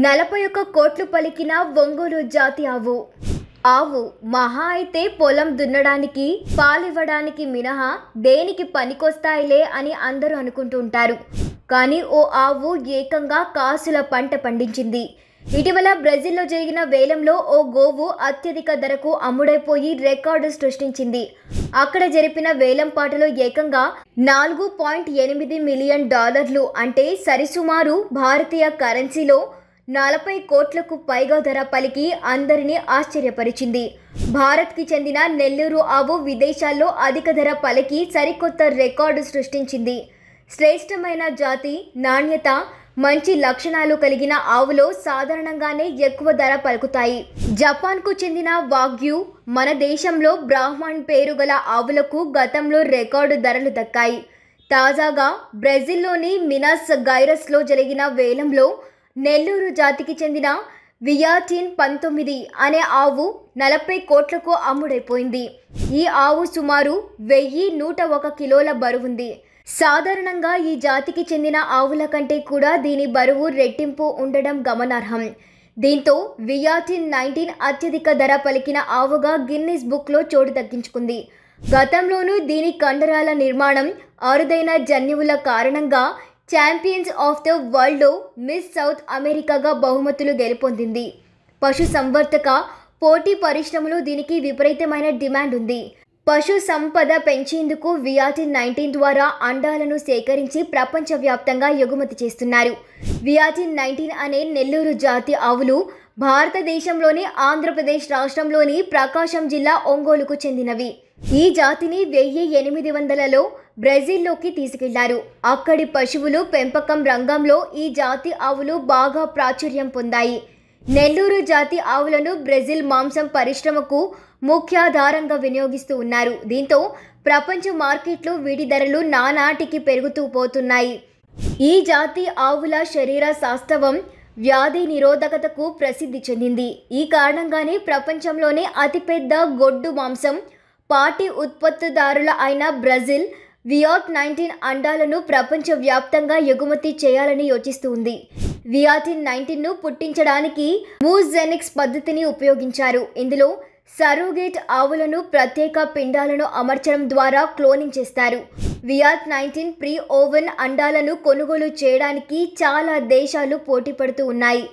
41 కోట్లు పలికిన ఒంగోలు జాతి ఆవు. ఆవు మహా అయితే పొలం దున్నడానికి, పాలివ్వడానికి మినహా దేనికి పనికొస్తాయిలే అని అందరూ అనుకుంటూ ఉంటారు. కానీ ఓ ఆవు ఏకంగా కాసుల పంట పండించింది. ఇటీవల బ్రెజిల్లో జరిగిన వేలంలో ఓ గోవు అత్యధిక ధరకు అమ్ముడైపోయి రికార్డు సృష్టించింది. అక్కడ జరిపిన వేలం పాటలో ఏకంగా $4.8 మిలియన్ అంటే సరిసుమారు భారతీయ కరెన్సీలో 40 కోట్లకు పైగా ధర పలికి అందరినీ ఆశ్చర్యపరిచింది. భారత్కి చెందిన నెల్లూరు ఆవు విదేశాల్లో అధిక ధర పలికి సరికొత్త రికార్డు సృష్టించింది. శ్రేష్టమైన జాతి, నాణ్యత, మంచి లక్షణాలు కలిగిన ఆవులో సాధారణంగానే ఎక్కువ ధర పలుకుతాయి. జపాన్కు చెందిన వాగ్యూ, మన దేశంలో బ్రాహ్మణ్ పేరు గల ఆవులకు గతంలో రికార్డు ధరలు దక్కాయి. తాజాగా బ్రెజిల్లోని మినాస్ గైరస్లో జరిగిన వేలంలో నెల్లూరు జాతికి చెందిన వియాటిన్ 19 అనే ఆవు 40 కోట్లకు అమ్ముడైపోయింది. ఈ ఆవు సుమారు 1101 కిలోల బరువుంది. సాధారణంగా ఈ జాతికి చెందిన ఆవుల కంటే కూడా దీని బరువు రెట్టింపు ఉండడం గమనార్హం. దీంతో వియాటిన్ 19 అత్యధిక ధర పలికిన ఆవుగా గిన్నిస్ బుక్లో చోటు దక్కించుకుంది. గతంలోనూ దీని కండరాల నిర్మాణం, అరుదైన జన్యువుల కారణంగా ఛాంపియన్స్ ఆఫ్ ద వరల్డ్లో మిస్ సౌత్ అమెరికాగా బహుమతులు గెలుపొందింది. పశు సంవర్ధక పోటీ పరిశ్రమలో దీనికి విపరీతమైన డిమాండ్ ఉంది. పశు సంపద పెంచేందుకు వియాటిన్ 19 ద్వారా అండాలను సేకరించి ప్రపంచవ్యాప్తంగా ఎగుమతి చేస్తున్నారు. వియాటిన్ 19 అనే నెల్లూరు జాతి ఆవులు భారతదేశంలోని ఆంధ్రప్రదేశ్ రాష్ట్రంలోని ప్రకాశం జిల్లా ఒంగోలుకు చెందినవి. ఈ జాతిని 1800లలో బ్రెజిల్లోకి తీసుకెళ్లారు. అక్కడి పశువులు పెంపకం రంగంలో ఈ జాతి ఆవులు బాగా ప్రాచుర్యం పొందాయి. నెల్లూరు జాతి ఆవులను బ్రెజిల్ మాంసం పరిశ్రమకు ముఖ్యాధారంగా వినియోగిస్తూ ఉన్నారు. దీంతో ప్రపంచ మార్కెట్లో వీటి ధరలు నానాటికి పెరుగుతూ పోతున్నాయి. ఈ జాతి ఆవుల శరీర శాస్త్రవం, వ్యాధి నిరోధకతకు ప్రసిద్ధి చెందింది. ఈ కారణంగానే ప్రపంచంలోనే అతిపెద్ద గొడ్డు మాంసం పాటి ఉత్పత్తిదారుల అయిన బ్రెజిల్ వియాట్ 19 అండాలను ప్రపంచవ్యాప్తంగా ఎగుమతి చేయాలని యోచిస్తుంది. వియాటిన్ 19ను పుట్టించడానికి మూజెనిక్స్ పద్ధతిని ఉపయోగించారు. ఇందులో సరోగేట్ ఆవులను ప్రత్యేక పిండాలను అమర్చడం ద్వారా క్లోనింగ్ చేస్తారు. వియాట్ 19 ప్రీ ఓవెన్ అండాలను కొనుగోలు చేయడానికి చాలా దేశాలు పోటీ పడుతూ ఉన్నాయి.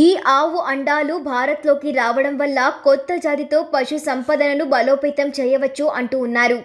ఈ ఆవు అండాలు భారత్లోకి రావడం వల్ల కొత్త జాతితో పశు సంపదను బలోపేతం చేయవచ్చు అంటూ ఉన్నారు.